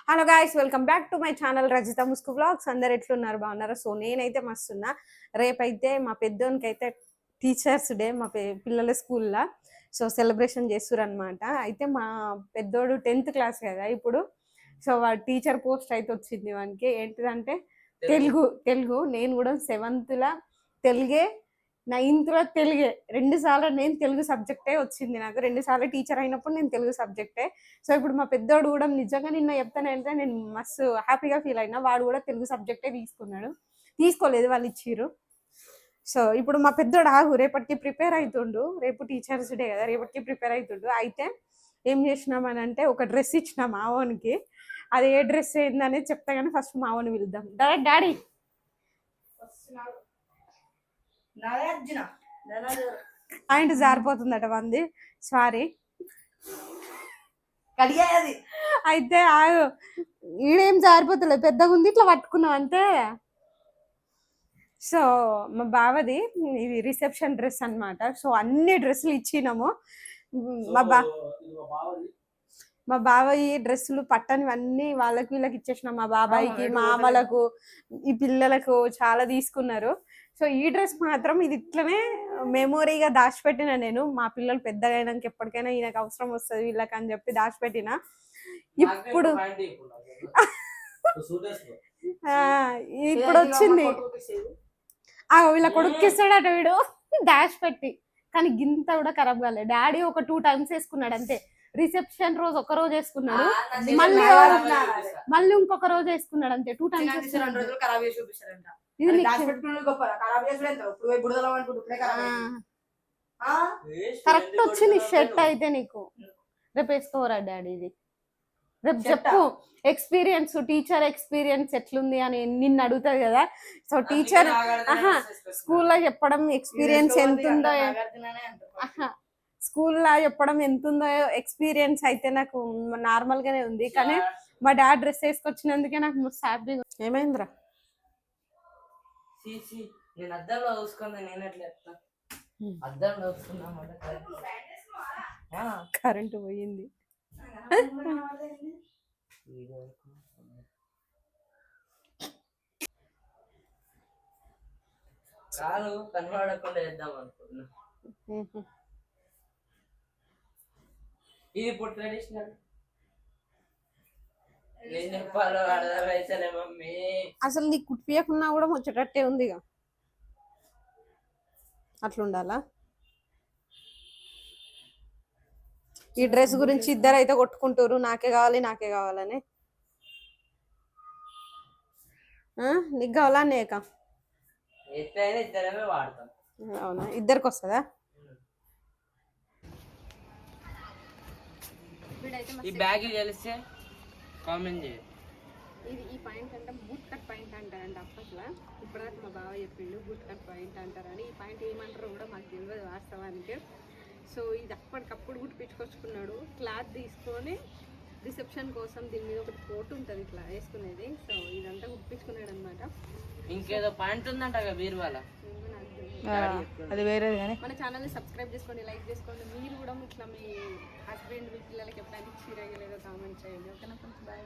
Hello guys, welcome back to my channel Rajitha Musku vlogs. అందరు ఎట్లున్నారు, బాగున్నారా? సో నేనైతే మస్తున్నా. రేపైతే మా పెద్దోనికి అయితే టీచర్స్ డే మా పిల్లల స్కూల్లో. సో సెలబ్రేషన్ చేస్తున్నారు అనమాట. అయితే మా పెద్దోడు 10th క్లాస్ కదా ఇప్పుడు. సో వాడు టీచర్ పోస్ట్ అయితే వచ్చింది వానికి. ఏంటిదంటే తెలుగు. నేను కూడా 7th తెలుగే, 9th తెలుగే. 2 సార్లు నేను తెలుగు సబ్జెక్టే వచ్చింది నాకు. 2 సార్లు టీచర్ అయినప్పుడు నేను తెలుగు సబ్జెక్టే. సో ఇప్పుడు మా పెద్దోడు కూడా నిజంగా నిన్న చెప్తానంటే నేను మస్తు హ్యాపీగా ఫీల్ అయినా. వాడు కూడా తెలుగు సబ్జెక్టే తీసుకోలేదు, వాళ్ళు ఇచ్చిర్రు. సో ఇప్పుడు మా పెద్దోడు రేపటికి ప్రిపేర్ అవుతుండు. రేపు టీచర్స్ డే కదా, రేపటికి ప్రిపేర్ అవుతుండు. అయితే ఏం చేసినామని అంటే ఒక డ్రెస్ ఇచ్చిన మావోనికి. అది ఏ డ్రెస్ ఏందనేది చెప్తా కానీ ఫస్ట్ మావోని పిలుద్దాం. డాడీ పాయింట్ జారిపోతుందట మంది, సారీ. అయితే ఈడేం జారిపోతలేదు, పెద్దగా ఉంది, ఇట్లా పట్టుకున్నాం అంతే. సో మా బావది ఇది రిసెప్షన్ డ్రెస్ అన్నమాట. సో అన్ని డ్రెస్సులు ఇచ్చినాము. మా బాబాయ్ డ్రెస్సులు పట్టనివన్నీ వాళ్ళకి వీళ్ళకి ఇచ్చేసినాం. మా బాబాయ్కి, మా అమ్మలకు, ఈ పిల్లలకు చాలా తీసుకున్నారు. సో ఈ డ్రెస్ మాత్రం ఇది ఇట్లనే మెమొరీగా దాచిపెట్టిన నేను. మా పిల్లలు పెద్దగా అయినాక ఎప్పటికైనా ఈయనకు అవసరం వస్తుంది వీళ్ళకి అని చెప్పి దాచిపెట్టిన. ఇప్పుడు ఇప్పుడు వచ్చింది. వీళ్ళ కొడుక్కిస్తాడట వీడు దాచిపెట్టి. కానీ గింత కూడా ఖరాబ్ కాలేదు. డాడీ ఒక 2 times వేసుకున్నాడు అంతే. రిసెప్షన్ రోజు ఒక రోజు వేసుకున్నాడు, మళ్ళీ ఇంకొక రోజు వేసుకున్నాడు అంతే. 2 times కరెక్ట్ వచ్చింది షర్ట్ అయితే నీకు. రేపు వేసుకోవరా డాడీ ఇది? రేపు చెప్పు ఎక్స్పీరియన్స్, టీచర్ ఎక్స్పీరియన్స్ ఎట్లుంది అని నిన్ను అడుగుతుంది కదా. సో టీచర్ స్కూల్లో చెప్పడం ఎక్స్పీరియన్స్ ఎంతుందో, స్కూల్లో చెప్పడం ఎంతుందో ఎక్స్పీరియన్స్ అయితే నాకు నార్మల్ గానే ఉంది. కానీ మా డాడ్ డ్రెస్ వేసుకొచ్చినందుకే నాకు మస్తు హ్యాపీగా. ఏమైందిరా? కరెంటు పోయింది. కనబడకుండా చేద్దాం అనుకుంటున్నా. ఇది ఇప్పుడు ట్రెడిషనల్. అసలు నీకు కుట్టియకున్నా కూడా వచ్చేటట్టే ఉంది. అట్లుండాలా? ఈ డ్రెస్ గురించి ఇద్దరు అయితే కొట్టుకుంటారు, నాకే కావాలని. నీకు కావాలా నేక? అవునా, ఇద్దరికి వస్తుందా? ఈ బ్యాగ్ తెలిస్తే కామెంట్ చేయండి. ఇది ఈ పాయింట్ అంటే బూట్ కట్ పాయింట్ అంటారంట అప్పట్లో. ఇప్పటిదాకా మా బావ చెప్పిండు బూట్ కట్ పాయింట్ అంటారని. ఈ పాయింట్ ఏమంటారో కూడా మాకు తెలియదు వాస్తవానికి. సో ఇది అప్పటికప్పుడు కుట్టించుకొచ్చుకున్నాడు. క్లాత్ తీసుకొని రిసెప్షన్ కోసం దీని మీద ఒకటి కోట్ ఉంటుంది ఇట్లా వేసుకునేది. సో ఇదంతా కుట్టించుకున్నాడు అనమాట. ఇంకేదో పాయింట్ ఉందంట బీరువాల, అది వేరే. మన ఛానల్ని సబ్స్క్రైబ్ చేసుకోండి, లైక్ చేసుకోండి. మీరు కూడా ఇట్లా మీ హస్బెండ్, మీ పిల్లలకి ఎప్పుడైనా చీరగా లేదో కామెంట్ చేయండి. ఓకేనా? కొంచెం బాగా